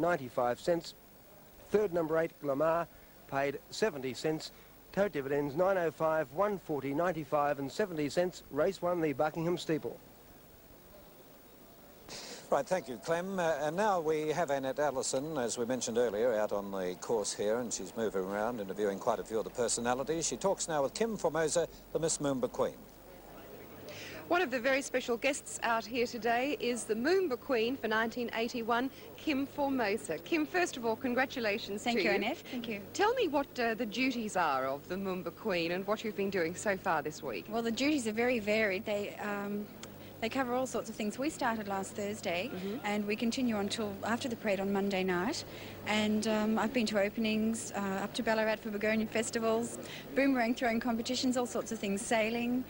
95 cents. Third, number 8, Glamour, paid 70 cents. Tote dividends 9.05, 140, 95 and 70 cents. Race 1, the Buckingham Steeple. Right, thank you, Clem. And now we have Annette Allison, as we mentioned earlier, out on the course here, and she's moving around, interviewing quite a few of the personalities. She talks now with Kim Formosa, the Miss Moomba Queen. One of the very special guests out here today is the Moomba Queen for 1981, Kim Formosa. Kim, first of all, congratulations to you. Thank you, Annette. Thank you. Tell me what the duties are of the Moomba Queen and what you've been doing so far this week. Well, the duties are very varied. They cover all sorts of things. We started last Thursday and we continue until after the parade on Monday night. And I've been to openings, up to Ballarat for Begonian festivals, boomerang throwing competitions, all sorts of things, sailing,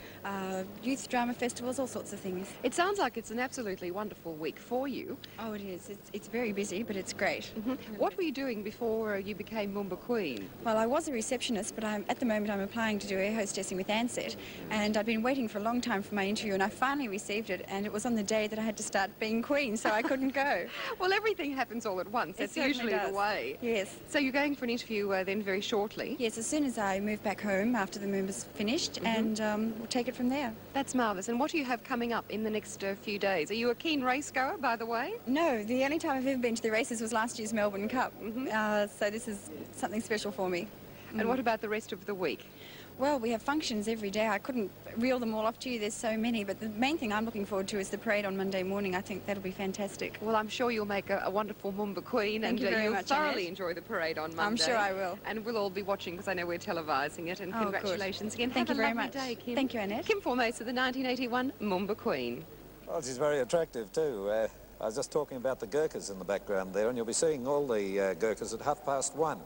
youth drama festivals, all sorts of things. It sounds like it's an absolutely wonderful week for you. Oh, it is. It's very busy, but it's great. What were you doing before you became Moomba Queen? Well, I was a receptionist, but at the moment I'm applying to do air hostessing with Ansett. And I've been waiting for a long time for my interview, and I finally received it, and it was on the day that I had to start being Queen, so I couldn't go. Well, everything happens all at once. That's usually the way. Yes. So you're going for an interview then very shortly? Yes, as soon as I move back home after the Moomba's finished, and we'll take it from there. That's marvellous. And what do you have coming up in the next few days? Are you a keen race goer, by the way? No, the only time I've ever been to the races was last year's Melbourne Cup, so this is something special for me. And what about the rest of the week? Well, we have functions every day. I couldn't reel them all off to you, there's so many, but the main thing I'm looking forward to is the parade on Monday morning. I think that'll be fantastic. Well, I'm sure you'll make a wonderful Moomba Queen, and you'll thoroughly enjoy the parade on Monday. I'm sure I will. And we'll all be watching because I know we're televising it, and congratulations again. Thank you very much. Day, Kim. Thank you, Annette. Kim Formosa, the 1981 Moomba Queen. Well, she's very attractive too. I was just talking about the Gurkhas in the background there, and you'll be seeing all the Gurkhas at 1:30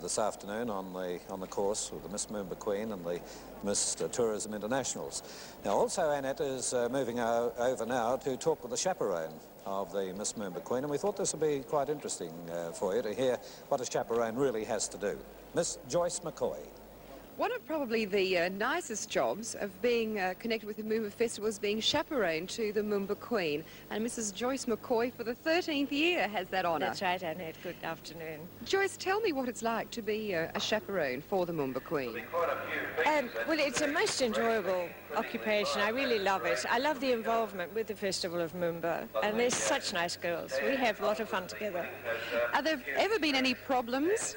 this afternoon on the course with the Miss Moomba Queen and the Miss Tourism Internationals. Now, also Annette is moving over now to talk with the chaperone of the Miss Moomba Queen, and we thought this would be quite interesting for you to hear what a chaperone really has to do. Miss Joyce McCoy. One of probably the nicest jobs of being connected with the Moomba Festival is being chaperone to the Moomba Queen. And Mrs. Joyce McCoy, for the 13th year, has that honour. That's right, Annette. Good afternoon. Joyce, tell me what it's like to be a chaperone for the Moomba Queen. Well, it's a most enjoyable occupation. I really love it. I love the involvement with the Festival of Moomba, and there's such nice girls. We have a lot of fun together. Have there ever been any problems?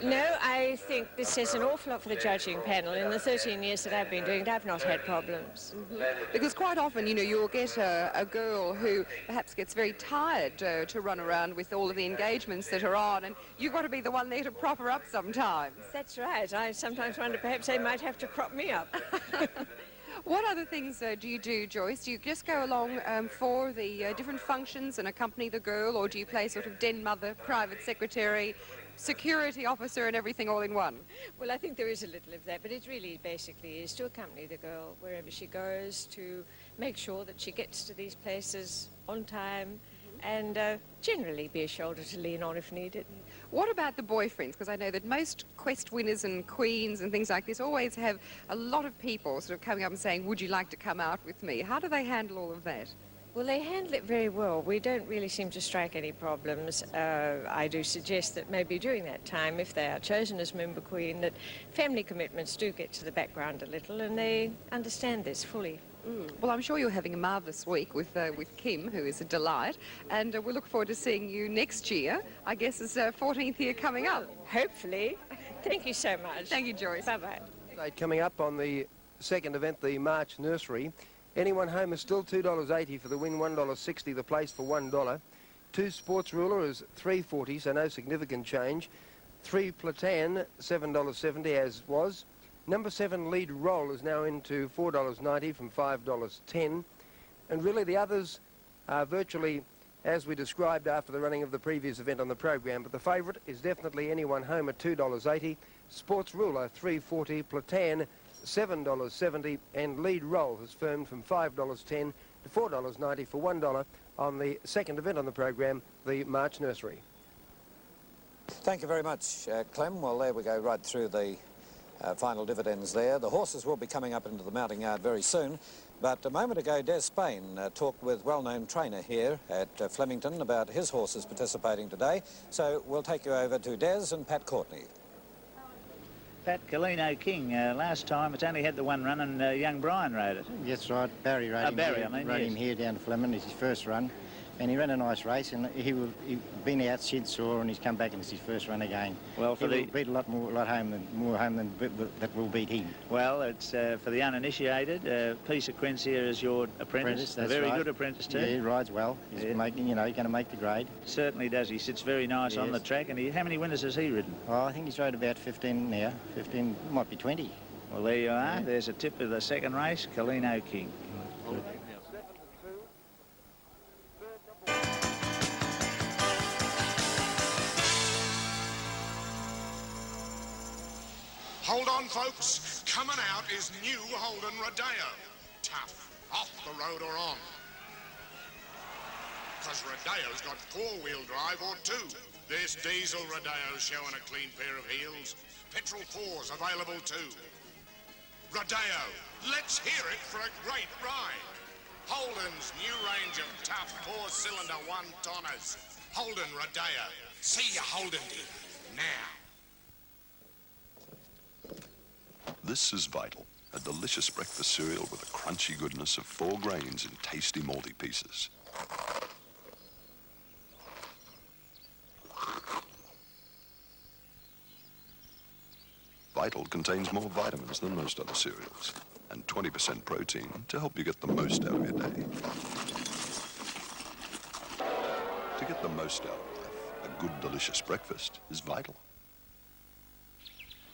No, I think this says an awful lot for the judging panel. In the 13 years that I've been doing it, I've not had problems. Because quite often, you know, you'll get a girl who perhaps gets very tired to run around with all of the engagements that are on, and you've got to be the one there to prop her up sometimes. That's right. I sometimes wonder perhaps they might have to prop me up. What other things do you do, Joyce? Do you just go along for the different functions and accompany the girl, or do you play sort of den mother, private secretary, security officer and everything all in one? Well, I think there is a little of that, but it really basically is to accompany the girl wherever she goes, to make sure that she gets to these places on time, and generally be a shoulder to lean on if needed. What about the boyfriends? Because I know that most quest winners and queens and things like this always have a lot of people sort of coming up and saying, would you like to come out with me? How do they handle all of that? Well, they handle it very well. We don't really seem to strike any problems. I do suggest that maybe during that time, if they are chosen as Moomba Queen, that family commitments do get to the background a little, and they understand this fully. Well, I'm sure you're having a marvellous week with Kim, who is a delight, and we look forward to seeing you next year. I guess it's 14th year coming up. Hopefully. Thank you so much. Thank you, Joyce. Bye-bye. Coming up on the second event, the March Nursery. Anyone home is still $2.80 for the win, $1.60 the place for $1. 2 Sports Ruler is $3.40, so no significant change. 3 PLATAN, $7.70 as was. Number 7 Lead Roll is now into $4.90 from $5.10. And really the others are virtually as we described after the running of the previous event on the program, but the favourite is definitely Anyone Home at $2.80, Sports Ruler $3.40, PLATAN $7.70, and Lead Roll has firmed from $5.10 to $4.90 for $1 on the second event on the program, the March Nursery. Thank you very much, Clem. Well, there we go, right through the final dividends there. The horses will be coming up into the mounting yard very soon. But a moment ago, Des Spain talked with well-known trainer here at Flemington about his horses participating today. So we'll take you over to Des and Pat Courtney. Pat, Colino King, last time it's only had the one run and young Brian rode it. That's right, Barry rode him here down to Flemington. It's his first run. And he ran a nice race, and he's been out, Sid saw, and he's come back and it's his first run again. Well, he will beat a lot more home than that will beat him. Well, it's for the uninitiated. Peter Quencia is your apprentice. That's a very right. good apprentice too. Yeah, he rides well. He's making, going to make the grade. Certainly does. He sits very nice on the track. And how many winners has he ridden? Oh, I think he's rode about 15 now. 15, might be 20. Well, there you are. There's a tip of the second race, Colino King. Hold on, folks. Coming out is new Holden Rodeo. Tough. Off the road or on. Because Rodeo's got four-wheel drive or two. This diesel Rodeo's showing a clean pair of heels. Petrol 4's available too. Rodeo. Let's hear it for a great ride. Holden's new range of tough four-cylinder one-tonners. Holden Rodeo. See your Holden dealer now. This is Vital, a delicious breakfast cereal with a crunchy goodness of 4 grains in tasty malty pieces. Vital contains more vitamins than most other cereals, and 20% protein to help you get the most out of your day. To get the most out of life, a good, delicious breakfast is Vital.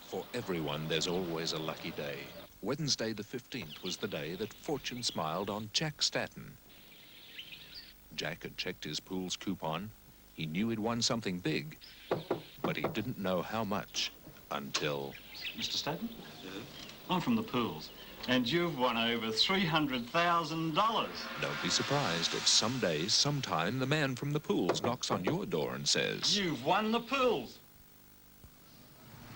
For everyone, there's always a lucky day. Wednesday the 15th was the day that fortune smiled on Jack Staton. Jack had checked his pool's coupon. He knew he'd won something big, but he didn't know how much until... Mr. Staton? I'm from the pools, and you've won over $300,000. Don't be surprised if some day, sometime, the man from the pools knocks on your door and says... You've won the pools.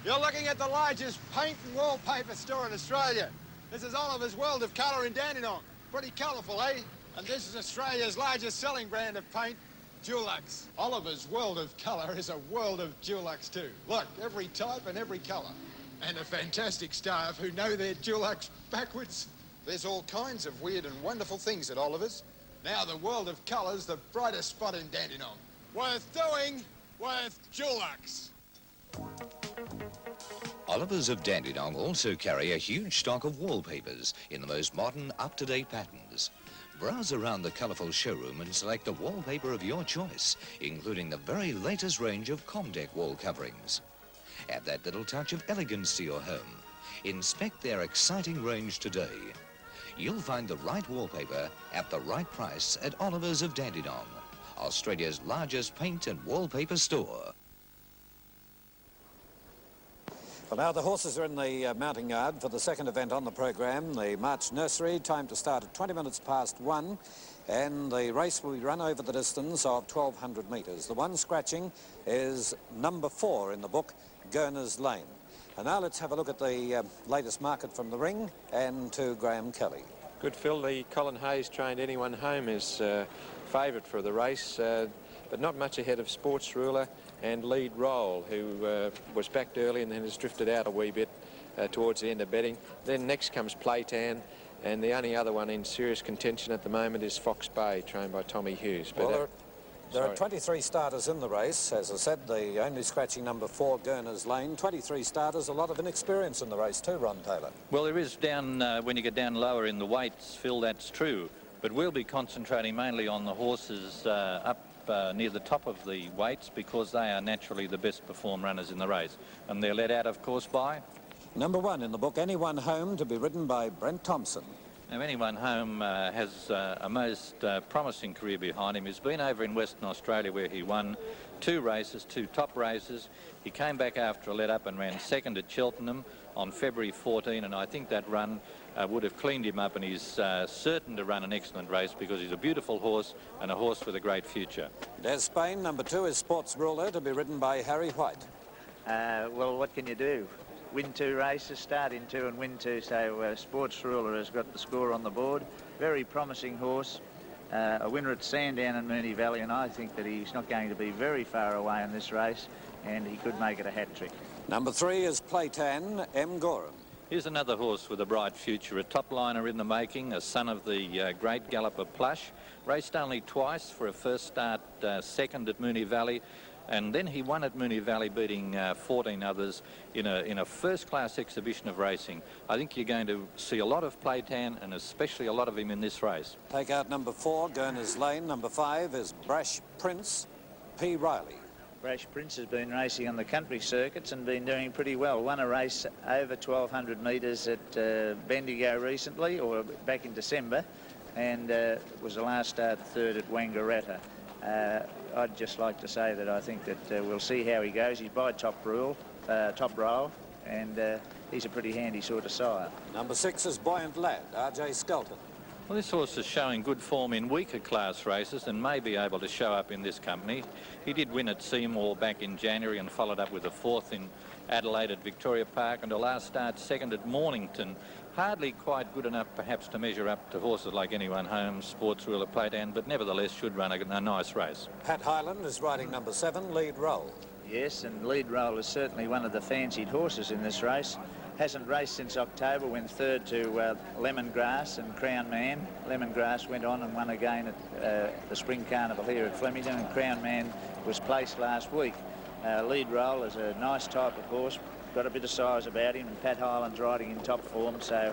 You're looking at the largest paint and wallpaper store in Australia. This is Oliver's World of Colour in Dandenong. Pretty colourful, eh? And this is Australia's largest selling brand of paint, Dulux. Oliver's World of Colour is a world of Dulux too. Look, every type and every colour. And a fantastic staff who know their Dulux backwards. There's all kinds of weird and wonderful things at Oliver's. Now the World of Colour's the brightest spot in Dandenong. Worth doing, worth Dulux. Oliver's of Dandenong also carry a huge stock of wallpapers in the most modern, up-to-date patterns. Browse around the colourful showroom and select the wallpaper of your choice, including the very latest range of Comdeck wall coverings. Add that little touch of elegance to your home. Inspect their exciting range today. You'll find the right wallpaper at the right price at Oliver's of Dandenong, Australia's largest paint and wallpaper store. Well, now the horses are in the mounting yard for the second event on the program, the March Nursery. Time to start at 20 minutes past 1, and the race will be run over the distance of 1,200 metres. The one scratching is number 4 in the book, Gurner's Lane. And now let's have a look at the latest market from the ring and to Graham Kelly. Good, Phil. The Colin Hayes trained Anyone Home is favourite for the race, but not much ahead of Sports Ruler and Lead Roll, who was backed early and then has drifted out a wee bit towards the end of betting. Then next comes PLATAN, and the only other one in serious contention at the moment is Fox Bay, trained by Tommy Hughes. But, well, there are 23 starters in the race. As I said, the only scratching number 4, Gurner's Lane. 23 starters, a lot of inexperience in the race too, Ron Taylor. Well, there is down, when you get down lower in the weights, Phil, that's true. But we'll be concentrating mainly on the horses up near the top of the weights, because they are naturally the best performed runners in the race. And they're led out, of course, by... Number 1 in the book, Anyone Home, to be ridden by Brent Thomson. Now, Anyone Home has a most promising career behind him. He's been over in Western Australia where he won 2 races, 2 top races. He came back after a let-up and ran second at Cheltenham on February 14, and I think that run would have cleaned him up, and he's certain to run an excellent race because he's a beautiful horse and a horse with a great future. Des Spain, number 2, is Sports Ruler, to be ridden by Harry White. Well, what can you do? win 2 races, start in 2 and win 2. So Sports Ruler has got the score on the board. Very promising horse. A winner at Sandown and Moonee Valley, and I think that he's not going to be very far away in this race, and he could make it a hat-trick. Number 3 is PLATAN, M. Gorham. Here's another horse with a bright future, a top liner in the making, a son of the great galloper Plush. Raced only twice for a first start, second at Moonee Valley, and then he won at Moonee Valley, beating 14 others in a first-class exhibition of racing. I think you're going to see a lot of PLATAN, and especially a lot of him in this race. Take out number 4, Gurners Lane. Number 5 is BRASH Prince, P. Riley. BRASH Prince has been racing on the country circuits and been doing pretty well. Won a race over 1,200 metres at Bendigo recently, or back in December, and was the last start third at Wangaratta. I'd just like to say that I think that we'll see how he goes. He's by top row, and he's a pretty handy sort of sire. Number 6 is Buoyant Lad, R.J. Skelton. Well, this horse is showing good form in weaker class races and may be able to show up in this company. He did win at Seymour back in January and followed up with a 4th in Adelaide at Victoria Park, and a last start second at Mornington. Hardly quite good enough perhaps to measure up to horses like Anyone Home, Sports Ruler, PLATAN, but nevertheless should run a nice race. Pat Hyland is riding number 7, Lead Roll. Yes, and Lead Roll is certainly one of the fancied horses in this race. Hasn't raced since October, went third to Lemongrass and Crown Man. Lemongrass went on and won again at the Spring Carnival here at Flemington, and Crown Man was placed last week. Lead Roll is a nice type of horse, got a bit of size about him, and Pat Hyland's riding in top form, so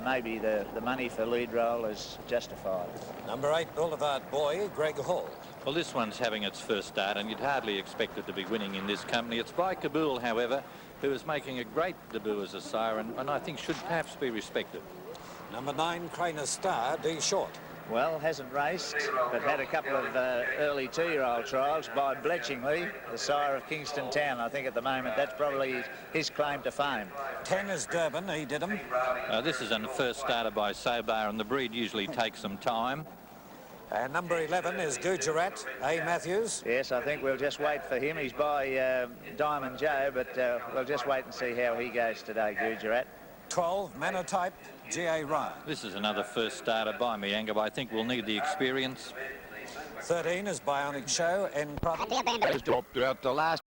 maybe the money for Lead Roll is justified. Number 8, Boulevard Boy, Greg Hall. Well, this one's having its first start, and you'd hardly expect it to be winning in this company. It's by Kabul, however, who is making a great debut as a sire, and I think should perhaps be respected. Number 9, CRANA Star, D. Short. Well, hasn't raced, but had a couple of early 2-year-old trials by Bletchingley, the sire of Kingston Town. I think at the moment that's probably his claim to fame. 10 is Durban, he did him. This is a first starter by Sobar, and the breed usually takes some time. And number 11 is Gujarat, A. Matthews. Yes, I think we'll just wait for him. He's by Diamond Joe, but we'll just wait and see how he goes today, Gujarat. 12, Manotype, G.A. Ryan. This is another first starter by Mianga, but I think we'll need the experience. 13 is Bionic Show, N. Brothers. Dropped out the last